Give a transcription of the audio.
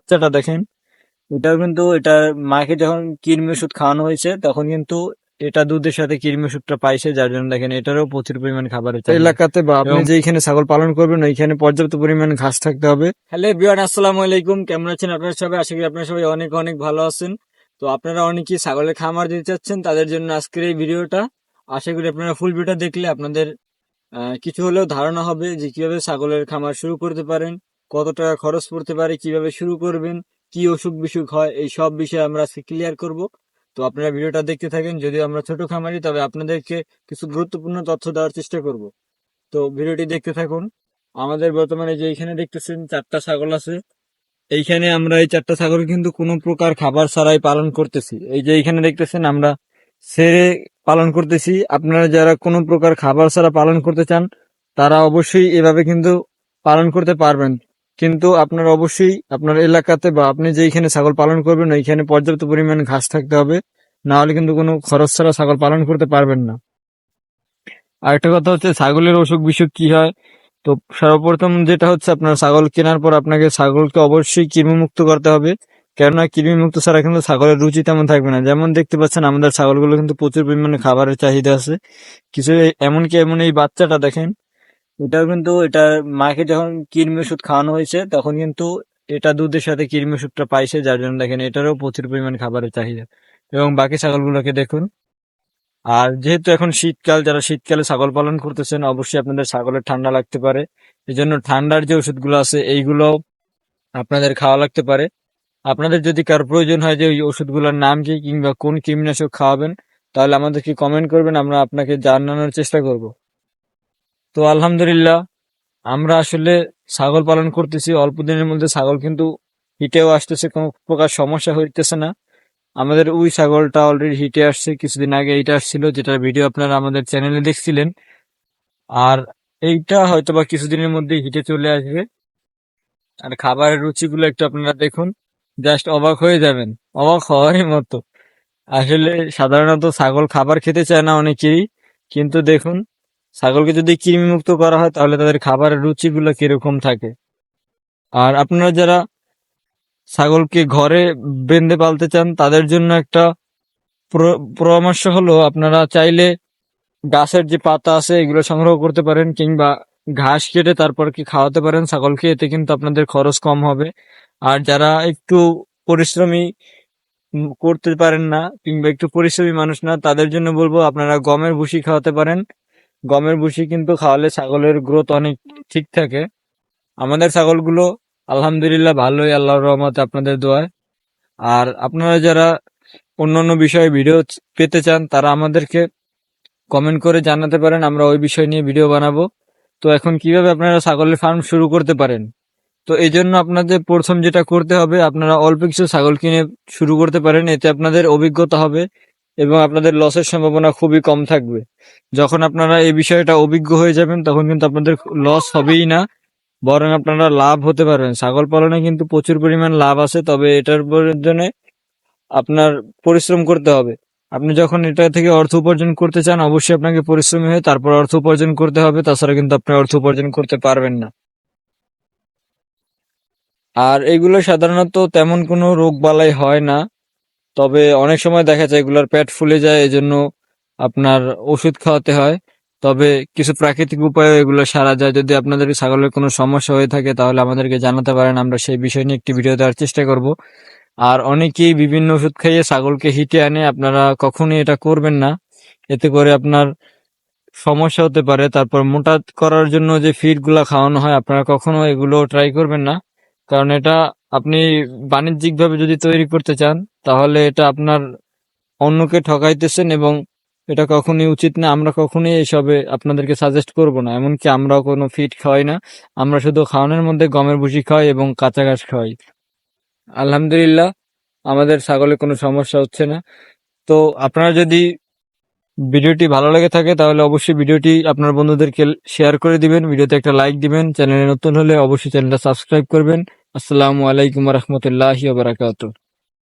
বাচ্চাটা দেখেন, এটাও কিন্তু এটা মাকে যখন কৃমি ওষুধ খাওয়ানো হয়েছে তখন কিন্তু এটা দুধের সাথে কৃমি ওষুধটা পাইছে, যার জন্য দেখেন এটারও প্রচুর পরিমাণ খাবারের চাহিদা এলাকাতে বা আপনি যেখানে ছাগল পালন করবেন ওইখানে পর্যাপ্ত পরিমাণ ঘাস থাকতে হবে। হ্যালো এভরিওয়ান, আসসালামু আলাইকুম। কেমন আছেন আপনারা সবাই? আশা করি আপনারা সবাই অনেক অনেক ভালো আছেন। তো আপনারা অনেকেই ছাগলের খামার দিতে চাচ্ছেন, তাদের জন্য আজকের এই ভিডিওটা। আশা করি আপনারা ফুল ভিডিওটা দেখলে আপনাদের কিছু হলেও ধারণা হবে যে কিভাবে ছাগলের খামার শুরু করতে পারেন, কত টাকা খরচ পড়তে পারে, কিভাবে শুরু করবেন, কি অসুখ বিসুখ হয়, এই সব বিষয়ে আমরা আজকে ক্লিয়ার করব। তো আপনারা ভিডিওটা দেখতে থাকেন। যদিও আমরা ছোট খামারি, তবে আপনাদেরকে কিছু গুরুত্বপূর্ণ তথ্য দেওয়ার চেষ্টা করব। তো ভিডিওটি দেখতে থাকুন। আমাদের বর্তমানে যে এইখানে দেখতেছেন 4টা ছাগল আছে, এইখানে আমরা এই 4টা ছাগল কিন্তু কোনো প্রকার খাবার ছাড়াই পালন করতেছি। এই যে এইখানে দেখতেছেন আমরা ছেড়ে পালন করতেছি। আপনারা যারা কোনো প্রকার খাবার ছাড়া পালন করতে চান তারা অবশ্যই এভাবে কিন্তু পালন করতে পারবেন, কিন্তু আপনার অবশ্যই আপনার এলাকাতে বা আপনি যেইখানে ছাগল পালন করবেন ওইখানে পর্যাপ্ত পরিমাণ ঘাস থাকতে হবে, না হলে কিন্তু কোনো খরচ ছাড়া ছাগল পালন করতে পারবেন না। আরেকটা কথা হচ্ছে ছাগলের অসুখ বিসুখ কি হয়। তো সর্বপ্রথম যেটা হচ্ছে, আপনার ছাগল কেনার পর আপনাকে ছাগলকে অবশ্যই কৃমিমুক্ত করতে হবে, কেননা কৃমিমুক্ত ছাড়া কিন্তু ছাগলের রুচি তেমন থাকবে না। যেমন দেখতে পাচ্ছেন আমাদের ছাগলগুলো কিন্তু প্রচুর পরিমাণে খাবারের চাহিদা আছে। কিছু এমনকি এমন এই বাচ্চাটা দেখেন, এটাও কিন্তু এটা মাকে যখন কৃমি ওষুধ খাওয়ানো হয়েছে তখন কিন্তু এটা দুধের সাথে কৃমি ওষুধটা পাইছে, যার জন্য দেখেন এটারও প্রচুর পরিমাণ খাবারের চাহিদা। এবং বাকি ছাগলগুলোকে দেখুন। আর যেহেতু এখন শীতকাল, যারা শীতকালে ছাগল পালন করতেছেন অবশ্যই আপনাদের ছাগলের ঠান্ডা লাগতে পারে। এই জন্য ঠান্ডার যে ওষুধগুলো আছে এইগুলো আপনাদের খাওয়া লাগতে পারে। আপনাদের যদি কারো প্রয়োজন হয় যে ওই ওষুধগুলোর নাম কি কিংবা কোন কীটনাশক খাওয়াবেন, তাহলে আমাদেরকে কমেন্ট করবেন, আমরা আপনাকে জানানোর চেষ্টা করব। তো আলহামদুলিল্লাহ, আমরা আসলে ছাগল পালন করতেছি, অল্প দিনের মধ্যে ছাগল কিন্তু হিটেও আসতেছে, কোনো প্রকার সমস্যা হইতেছে না। আমাদের ওই ছাগলটা অলরেডি হিটে আসছে, কিছুদিন আগে এইটা আসছিল, যেটার ভিডিও আপনারা আমাদের চ্যানেলে দেখছিলেন। আর এইটা হয়তোবা কিছুদিনের মধ্যে হিটে চলে আসবে। আর খাবারের রুচিগুলো একটু আপনারা দেখুন, জাস্ট অবাক হয়ে যাবেন, অবাক হওয়ারই মতো। আসলে সাধারণত ছাগল খাবার খেতে চায় না অনেকেই, কিন্তু দেখুন ছাগলকে যদি কৃমি মুক্ত করা হয় তাহলে তাদের খাবারের রুচিগুলো কিরকম থাকে। আর আপনারা যারা ছাগলকে ঘরে বেঁধে পালতে চান তাদের জন্য একটা পরামর্শ হলো, আপনারা চাইলে গাছের যে পাতা আছে এগুলো সংগ্রহ করতে পারেন, কিংবা ঘাস কেটে তারপর কি খাওয়াতে পারেন ছাগলকে, এতে কিন্তু আপনাদের খরচ কম হবে। আর যারা একটু পরিশ্রমী করতে পারেন না কিংবা একটু পরিশ্রমী মানুষ না, তাদের জন্য বলবো আপনারা গমের ভুসি খাওয়াতে পারেন। গমের ভুসি কিন্তু খাওয়ালে ছাগলের গ্রোথ অনেক ঠিক থাকে। আমাদের ছাগলগুলো আলহামদুলিল্লাহ ভালোই, আল্লাহর রহমতে, আপনাদের দোয়ায়। আর আপনারা যারা অন্যান্য বিষয়ে ভিডিও পেতে চান তারা আমাদেরকে কমেন্ট করে জানাতে পারেন, আমরা ওই বিষয় নিয়ে ভিডিও বানাবো। তো এখন কিভাবে আপনারা ছাগলের ফার্ম শুরু করতে পারেন, তো এই জন্য আপনাদের প্রথম যেটা করতে হবে, আপনারা অল্প কিছু ছাগল কিনে শুরু করতে পারেন, এতে আপনাদের অভিজ্ঞতা হবে এবং আপনাদের লসের সম্ভাবনা খুবই কম থাকবে। যখন আপনারা এই বিষয়টা অভিজ্ঞ হয়ে যাবেন তখন কিন্তু আপনাদের লস হবেই না, বরং আপনারা লাভ হতে পারবেন। ছাগল পালনে কিন্তু প্রচুর পরিমাণ লাভ আছে, তবে এটার জন্য আপনার পরিশ্রম করতে হবে। আপনি যখন এটা থেকে অর্থ উপার্জন করতে চান অবশ্যই আপনাকে পরিশ্রমী হয়ে তারপর অর্থ উপার্জন করতে হবে, তাছাড়া কিন্তু আপনি অর্থ উপার্জন করতে পারবেন না। আর এগুলো সাধারণত তেমন কোনো রোগ বালাই হয় না, তবে অনেক সময় দেখা যায় এগুলোর পেট ফুলে যায়, এজন্য আপনার ওষুধ খাওয়াতে হয়। তবে কিছু প্রাকৃতিক উপায়ে এগুলো সারা যায়। যদি আপনাদের ছাগলের কোনো সমস্যা হয়ে থাকে তাহলে আমাদেরকে জানাতে পারেন, আমরা সেই বিষয় নিয়ে একটি ভিডিও দেওয়ার চেষ্টা করব। আর অনেকেই বিভিন্ন ওষুধ খাইয়ে ছাগলকে হিটে আনে, আপনারা কখনোই এটা করবেন না, এতে করে আপনার সমস্যা হতে পারে। তারপর মোটা করার জন্য যে ফিড গুলা খাওয়ানো হয়, আপনারা কখনো এগুলো ট্রাই করবেন না, কারণ এটা আপনি বাণিজ্যিক ভাবে যদি তৈরি করতে চান তাহলে এটা আপনার অন্যকে ঠকাইতেছেন এবং এটা কখনোই উচিত না। আমরা কখনোই এসবে আপনাদেরকে সাজেস্ট করব না, এমনকি আমরাও কোনো ফিড খাওয়াই না। আমরা শুধু খাওয়ানোর মধ্যে গমের ভুসি খাওয়াই এবং কাঁচা ঘাস খাওয়াই। আলহামদুলিল্লাহ, আমাদের ছাগলে কোনো সমস্যা হচ্ছে না। তো আপনারা যদি ভিডিওটি ভালো লেগে থাকে তাহলে অবশ্যই ভিডিওটি আপনার বন্ধুদেরকে শেয়ার করে দিবেন, ভিডিওতে একটা লাইক দিবেন, চ্যানেলে নতুন হলে অবশ্যই চ্যানেলটা সাবস্ক্রাইব করবেন। আসসালামু আলাইকুম ওয়া রাহমাতুল্লাহি ওয়া বারাকাতুহু।